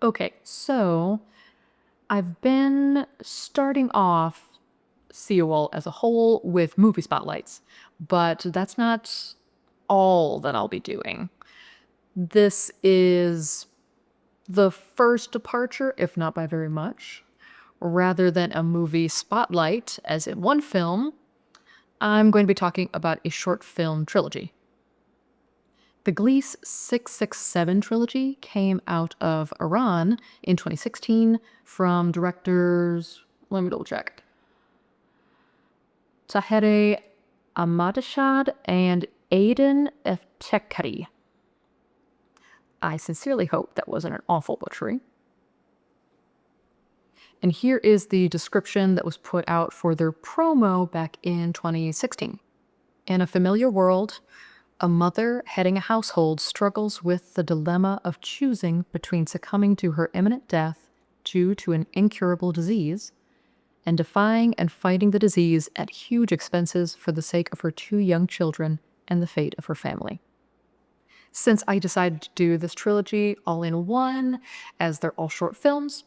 Okay, so I've been starting off Seawall as a whole with movie spotlights, but that's not all that I'll be doing. This is the first departure, if not by very much. Rather than a movie spotlight, as in one film, I'm going to be talking about a short film trilogy. The Gliese 667 trilogy came out of Iran in 2016 from directors, let me double check, Tahereh Ahmadashad and Aiden Eftekhari. I sincerely hope that wasn't an awful butchery. And here is the description that was put out for their promo back in 2016. In a familiar world, a mother heading a household struggles with the dilemma of choosing between succumbing to her imminent death due to an incurable disease and defying and fighting the disease at huge expenses for the sake of her two young children and the fate of her family. Since I decided to do this trilogy all in one, as they're all short films,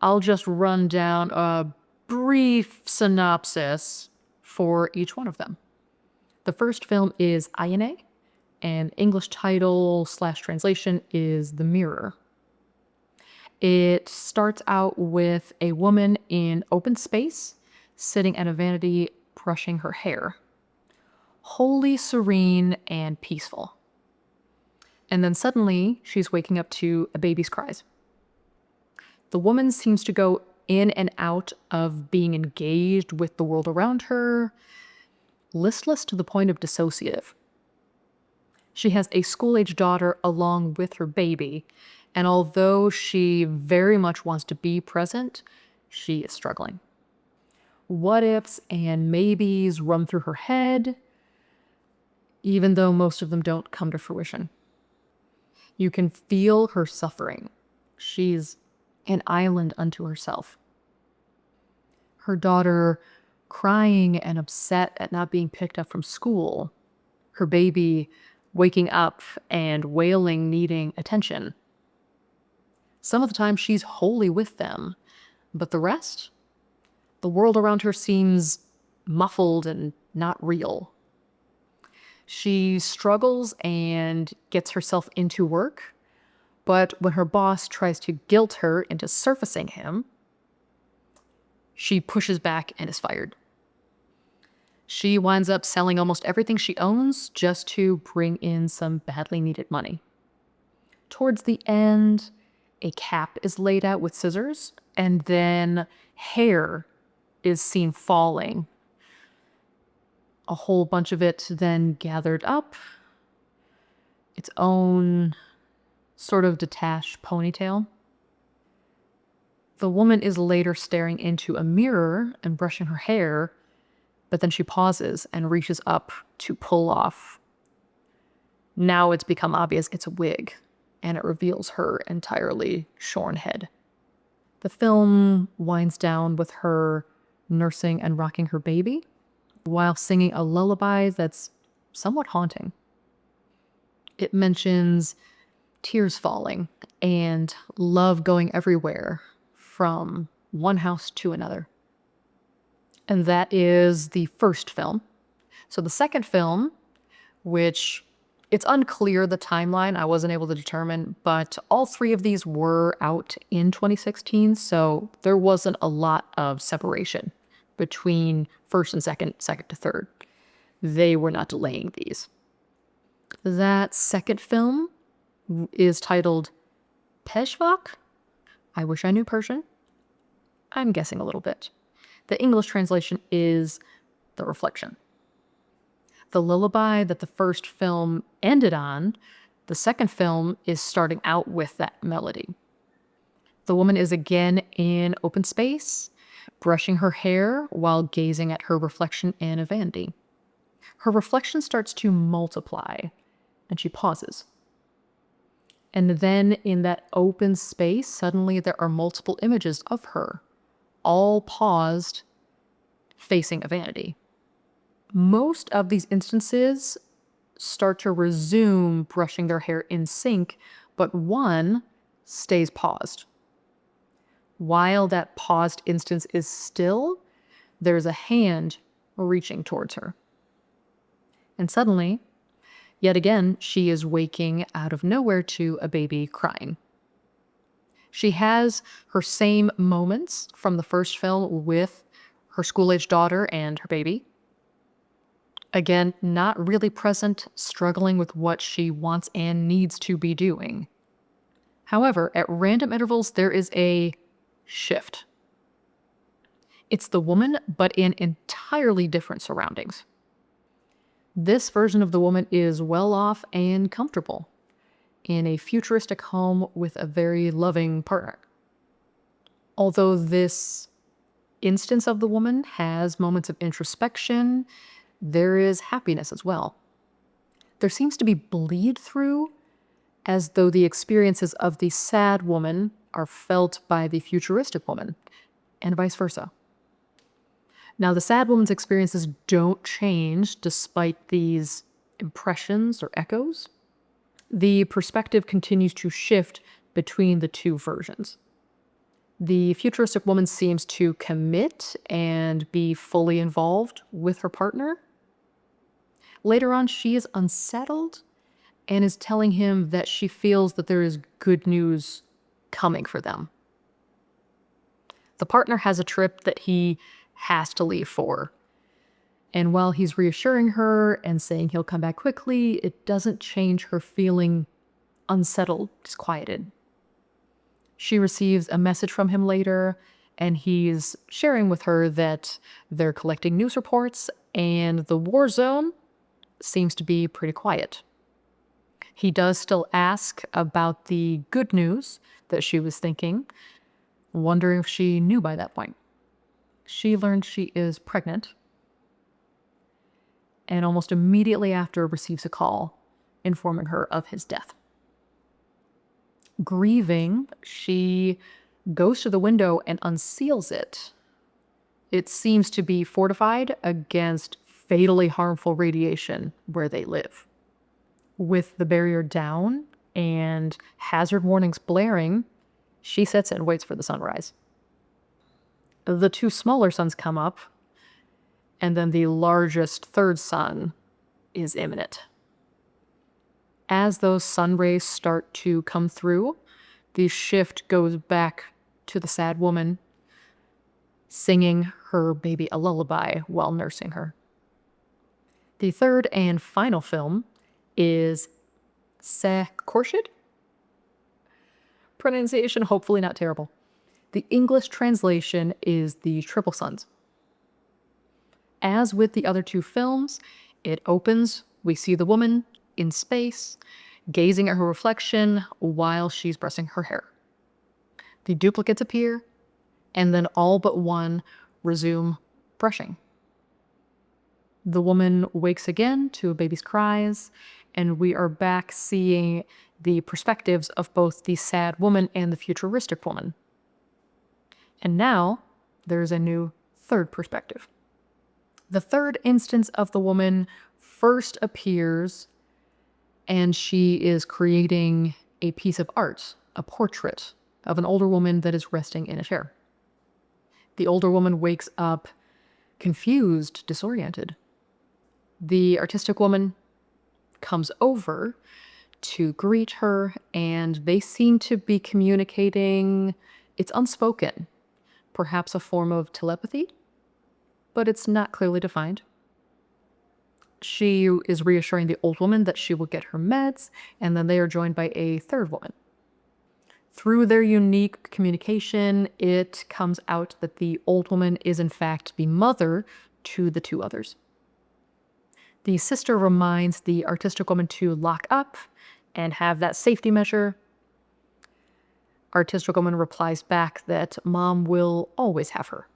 I'll just run down a brief synopsis for each one of them. The first film is Ayane, and English title / translation is The Mirror. It starts out with a woman in open space, sitting at a vanity, brushing her hair. Wholly serene and peaceful. And then suddenly, she's waking up to a baby's cries. The woman seems to go in and out of being engaged with the world around her, listless to the point of dissociative. She has a school-age daughter along with her baby, and although she very much wants to be present, she is struggling. What ifs and maybes run through her head, even though most of them don't come to fruition. You can feel her suffering. She's an island unto herself. Her daughter crying and upset at not being picked up from school. Her baby waking up and wailing, needing attention. Some of the time she's wholly with them, but the rest? The world around her seems muffled and not real. She struggles and gets herself into work, but when her boss tries to guilt her into surfacing him, she pushes back and is fired. She winds up selling almost everything she owns just to bring in some badly needed money. Towards the end, a cap is laid out with scissors, and then hair is seen falling. A whole bunch of it then gathered up, its own sort of detached ponytail. The woman is later staring into a mirror and brushing her hair, but then she pauses and reaches up to pull off. Now it's become obvious it's a wig, and it reveals her entirely shorn head. The film winds down with her nursing and rocking her baby while singing a lullaby that's somewhat haunting. It mentions tears falling and love going everywhere from one house to another. And that is the first film. So the second film, which it's unclear the timeline, I wasn't able to determine, but all three of these were out in 2016, so there wasn't a lot of separation between first and second to third. They were not delaying these. That second film is titled Peshvak. I wish I knew Persian. I'm guessing a little bit. The English translation is The Reflection. The lullaby that the first film ended on, the second film is starting out with that melody. The woman is again in open space, brushing her hair while gazing at her reflection in a vanity. Her reflection starts to multiply, and she pauses. And then in that open space, suddenly there are multiple images of her, all paused, facing a vanity. Most of these instances start to resume brushing their hair in sync, but one stays paused. While that paused instance is still, there's a hand reaching towards her. And suddenly, yet again, she is waking out of nowhere to a baby crying. She has her same moments from the first film with her school-age daughter and her baby. Again, not really present, struggling with what she wants and needs to be doing. However, at random intervals, there is a shift. It's the woman, but in entirely different surroundings. This version of the woman is well off and comfortable in a futuristic home with a very loving partner. Although this instance of the woman has moments of introspection, there is happiness as well. There seems to be bleed through, as though the experiences of the sad woman are felt by the futuristic woman, and vice versa. Now, the sad woman's experiences don't change despite these impressions or echoes. The perspective continues to shift between the two versions. The futuristic woman seems to commit and be fully involved with her partner. Later on, she is unsettled and is telling him that she feels that there is good news coming for them. The partner has a trip that he has to leave for. And while he's reassuring her and saying he'll come back quickly, it doesn't change her feeling unsettled, disquieted. She receives a message from him later, and he's sharing with her that they're collecting news reports and the war zone seems to be pretty quiet. He does still ask about the good news that she was thinking, wondering if she knew by that point. She learns she is pregnant, and almost immediately after receives a call informing her of his death. Grieving, she goes to the window and unseals it. It seems to be fortified against fatally harmful radiation where they live. With the barrier down and hazard warnings blaring, she sits and waits for the sunrise. The two smaller suns come up, and then the largest third sun is imminent. As those sun rays start to come through, the shift goes back to the sad woman singing her baby a lullaby while nursing her. The third and final film is Khorshid? Pronunciation hopefully not terrible. The English translation is The Triple Suns. As with the other two films, it opens, we see the woman in space, gazing at her reflection while she's brushing her hair. The duplicates appear, and then all but one resume brushing. The woman wakes again to a baby's cries, and we are back seeing the perspectives of both the sad woman and the futuristic woman. And now there's a new third perspective. The third instance of the woman first appears, and she is creating a piece of art, a portrait of an older woman that is resting in a chair. The older woman wakes up confused, disoriented. The artistic woman comes over to greet her, and they seem to be communicating. It's unspoken, perhaps a form of telepathy, but it's not clearly defined. She is reassuring the old woman that she will get her meds, and then they are joined by a third woman. Through their unique communication, it comes out that the old woman is in fact the mother to the two others. The sister reminds the artistic woman to lock up and have that safety measure. Artistic woman replies back that mom will always have her.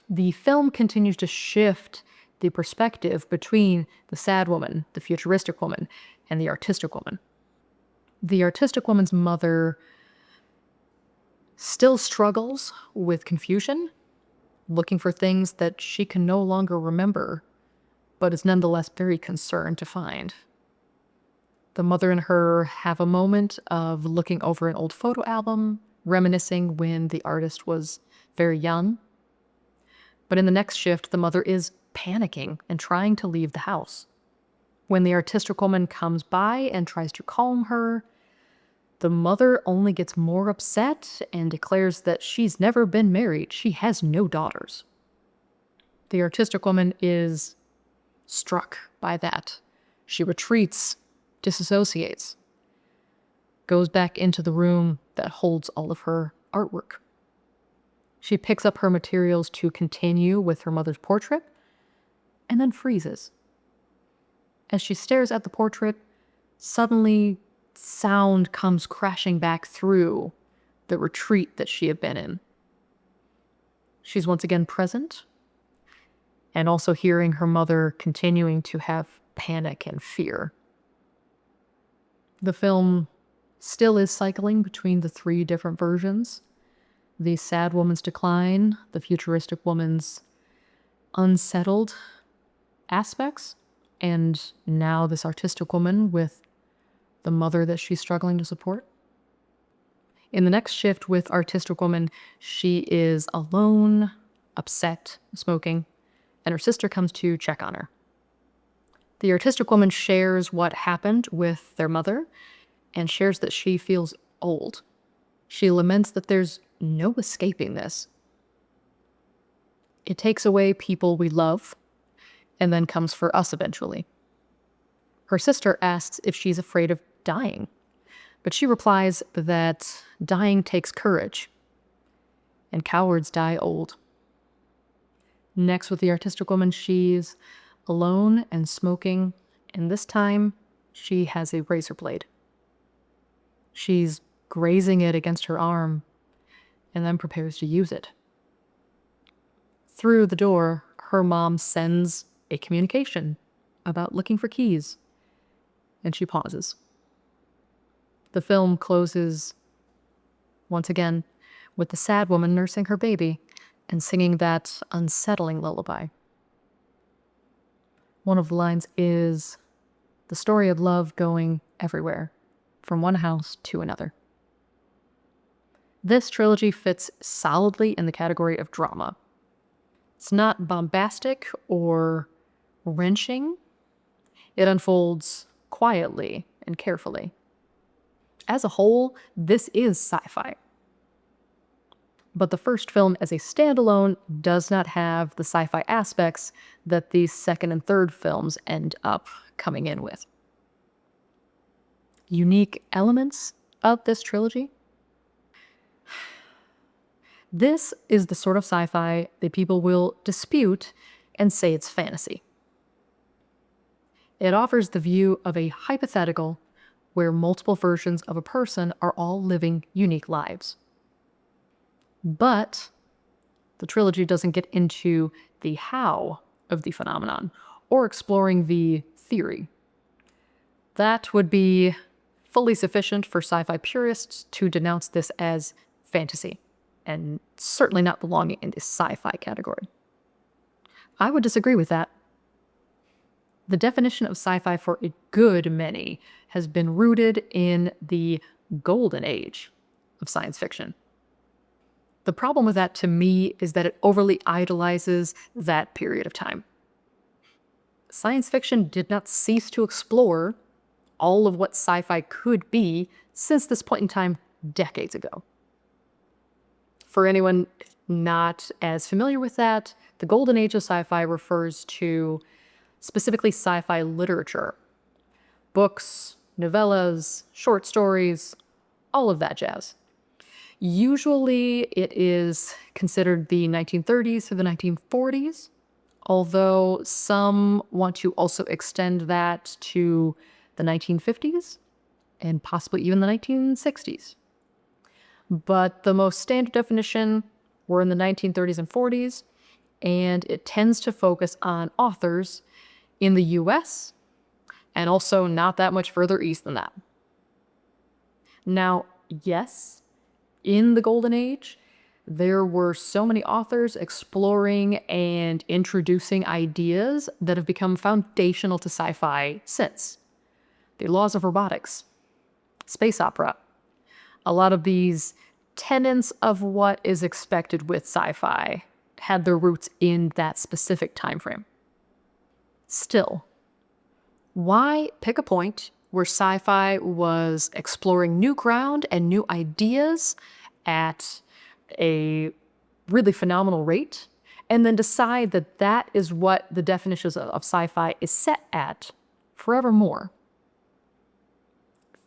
The film continues to shift the perspective between the sad woman, the futuristic woman, and the artistic woman. The artistic woman's mother still struggles with confusion, looking for things that she can no longer remember, but is nonetheless very concerned to find. The mother and her have a moment of looking over an old photo album, reminiscing when the artist was very young. But in the next shift, the mother is panicking and trying to leave the house. When the artistic woman comes by and tries to calm her, the mother only gets more upset and declares that she's never been married. She has no daughters. The artistic woman is struck by that. She retreats, disassociates, goes back into the room that holds all of her artwork. She picks up her materials to continue with her mother's portrait and then freezes. As she stares at the portrait, suddenly sound comes crashing back through the retreat that she had been in. She's once again present and also hearing her mother continuing to have panic and fear. The film still is cycling between the three different versions: the sad woman's decline, the futuristic woman's unsettled aspects, and now this artistic woman with the mother that she's struggling to support. In the next shift with artistic woman, she is alone, upset, smoking, and her sister comes to check on her. The artistic woman shares what happened with their mother and shares that she feels old. She laments that there's no escaping this. It takes away people we love and then comes for us eventually. Her sister asks if she's afraid of dying, but she replies that dying takes courage and cowards die old. Next, with the artistic woman, she's alone and smoking, and this time she has a razor blade. She's grazing it against her arm and then prepares to use it. Through the door, her mom sends a communication about looking for keys, and she pauses. The film closes once again with the sad woman nursing her baby and singing that unsettling lullaby. One of the lines is the story of love going everywhere, from one house to another. This trilogy fits solidly in the category of drama. It's not bombastic or wrenching. It unfolds quietly and carefully. As a whole, this is sci-fi. But the first film as a standalone does not have the sci-fi aspects that the second and third films end up coming in with. Unique elements of this trilogy. This is the sort of sci-fi that people will dispute and say it's fantasy. It offers the view of a hypothetical where multiple versions of a person are all living unique lives. But the trilogy doesn't get into the how of the phenomenon or exploring the theory. That would be fully sufficient for sci-fi purists to denounce this as fantasy, and certainly not belonging in the sci-fi category. I would disagree with that. The definition of sci-fi for a good many has been rooted in the golden age of science fiction. The problem with that, to me, is that it overly idolizes that period of time. Science fiction did not cease to explore all of what sci-fi could be since this point in time decades ago. For anyone not as familiar with that, the golden age of sci-fi refers to specifically sci-fi literature. Books, novellas, short stories, all of that jazz. Usually it is considered the 1930s to the 1940s, although some want to also extend that to the 1950s and possibly even the 1960s. But the most standard definition were in the 1930s and 40s, and it tends to focus on authors in the US and also not that much further east than that. Now, yes, in the Golden Age, there were so many authors exploring and introducing ideas that have become foundational to sci-fi since. The laws of robotics, space opera. A lot of these tenets of what is expected with sci-fi had their roots in that specific time frame. Still, why pick a point where sci-fi was exploring new ground and new ideas at a really phenomenal rate, and then decide that that is what the definitions of sci-fi is set at forevermore?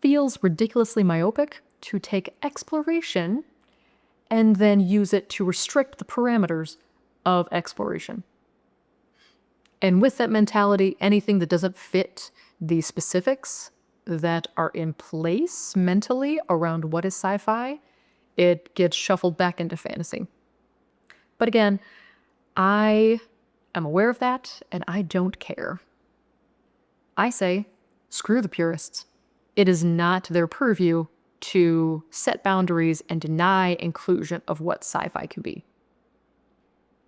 Feels ridiculously myopic to take exploration and then use it to restrict the parameters of exploration. And with that mentality, anything that doesn't fit the specifics that are in place mentally around what is sci-fi, it gets shuffled back into fantasy. But again, I am aware of that, and I don't care. I say, screw the purists. It is not their purview to set boundaries and deny inclusion of what sci-fi can be.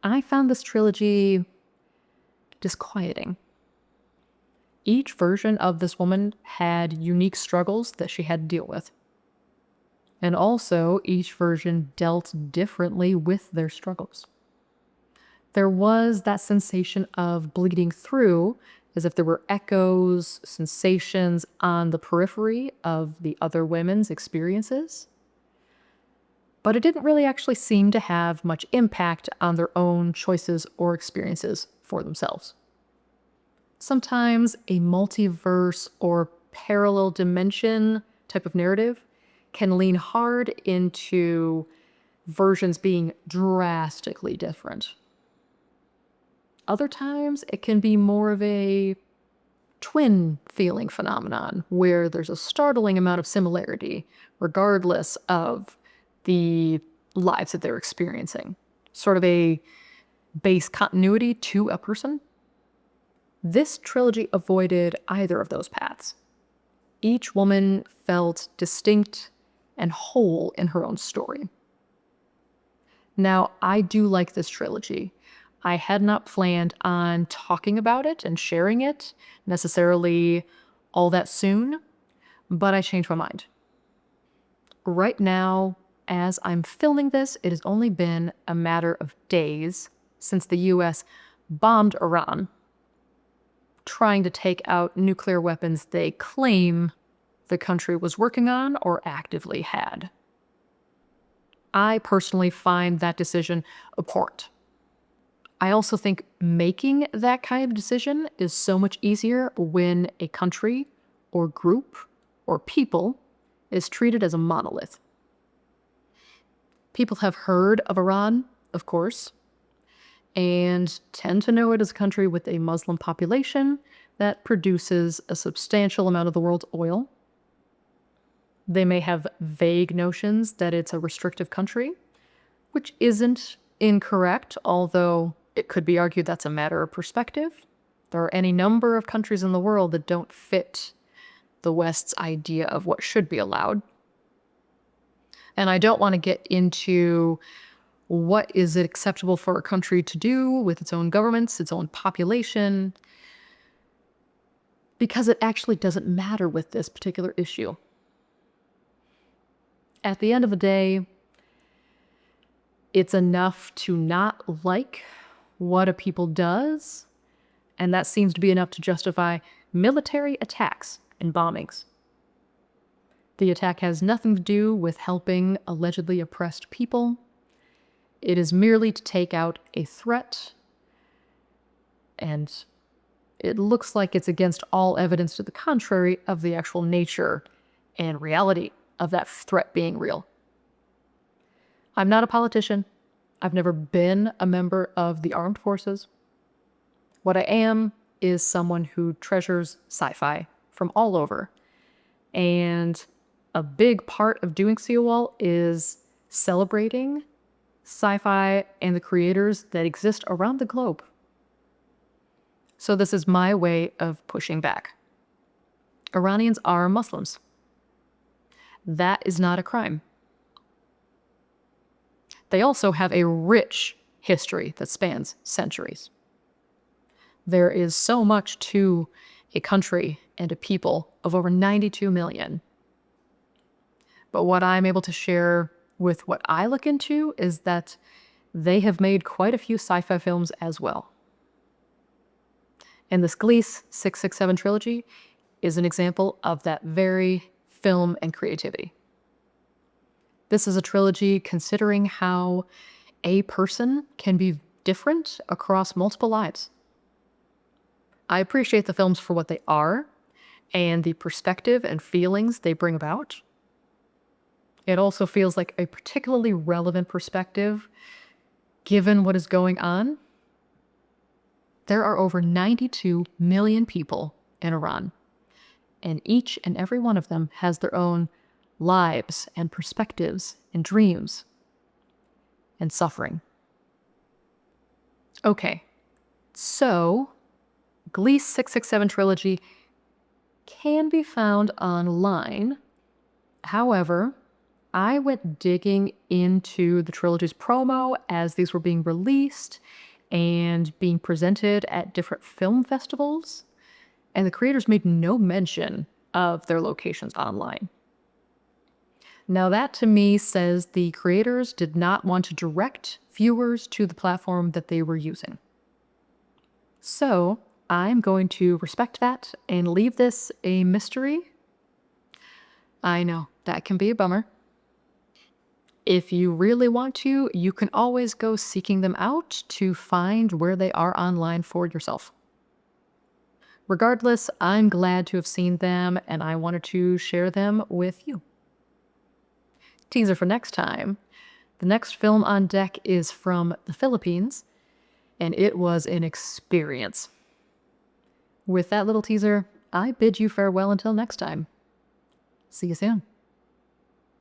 I found this trilogy disquieting. Each version of this woman had unique struggles that she had to deal with. And also, each version dealt differently with their struggles. There was that sensation of bleeding through, as if there were echoes, sensations on the periphery of the other women's experiences. But it didn't really actually seem to have much impact on their own choices or experiences for themselves. Sometimes a multiverse or parallel dimension type of narrative can lean hard into versions being drastically different. Other times, it can be more of a twin feeling phenomenon where there's a startling amount of similarity, regardless of the lives that they're experiencing. Sort of a base continuity to a person. This trilogy avoided either of those paths. Each woman felt distinct and whole in her own story. Now, I do like this trilogy. I had not planned on talking about it and sharing it necessarily all that soon, but I changed my mind. Right now, as I'm filming this, it has only been a matter of days since the US bombed Iran, trying to take out nuclear weapons they claim the country was working on or actively had. I personally find that decision abhorrent. I also think making that kind of decision is so much easier when a country or group or people is treated as a monolith. People have heard of Iran, of course, and tend to know it as a country with a Muslim population that produces a substantial amount of the world's oil. They may have vague notions that it's a restrictive country, which isn't incorrect, although it could be argued that's a matter of perspective. There are any number of countries in the world that don't fit the West's idea of what should be allowed. And I don't want to get into what is it acceptable for a country to do with its own governments, its own population, because it actually doesn't matter with this particular issue. At the end of the day, it's enough to not like what a people does, and that seems to be enough to justify military attacks and bombings. The attack has nothing to do with helping allegedly oppressed people. It is merely to take out a threat, and it looks like it's against all evidence to the contrary of the actual nature and reality of that threat being real. I'm not a politician. I've never been a member of the armed forces. What I am is someone who treasures sci-fi from all over. And a big part of doing COL is celebrating sci-fi and the creators that exist around the globe. So this is my way of pushing back. Iranians are Muslims. That is not a crime. They also have a rich history that spans centuries. There is so much to a country and a people of over 92 million. But what I'm able to share with what I look into is that they have made quite a few sci-fi films as well. And this Gliese 667 trilogy is an example of that very film and creativity. This is a trilogy considering how a person can be different across multiple lives. I appreciate the films for what they are and the perspective and feelings they bring about. It also feels like a particularly relevant perspective given what is going on. There are over 92 million people in Iran, and each and every one of them has their own lives and perspectives and dreams and suffering. Okay, so Gliese 667 trilogy can be found online. However, I went digging into the trilogy's promo as these were being released and being presented at different film festivals, and the creators made no mention of their locations online. Now that to me says the creators did not want to direct viewers to the platform that they were using. So I'm going to respect that and leave this a mystery. I know, that can be a bummer. If you really want to, you can always go seeking them out to find where they are online for yourself. Regardless, I'm glad to have seen them and I wanted to share them with you. Teaser for next time. The next film on deck is from the Philippines, and it was an experience. With that little teaser, I bid you farewell until next time. See you soon.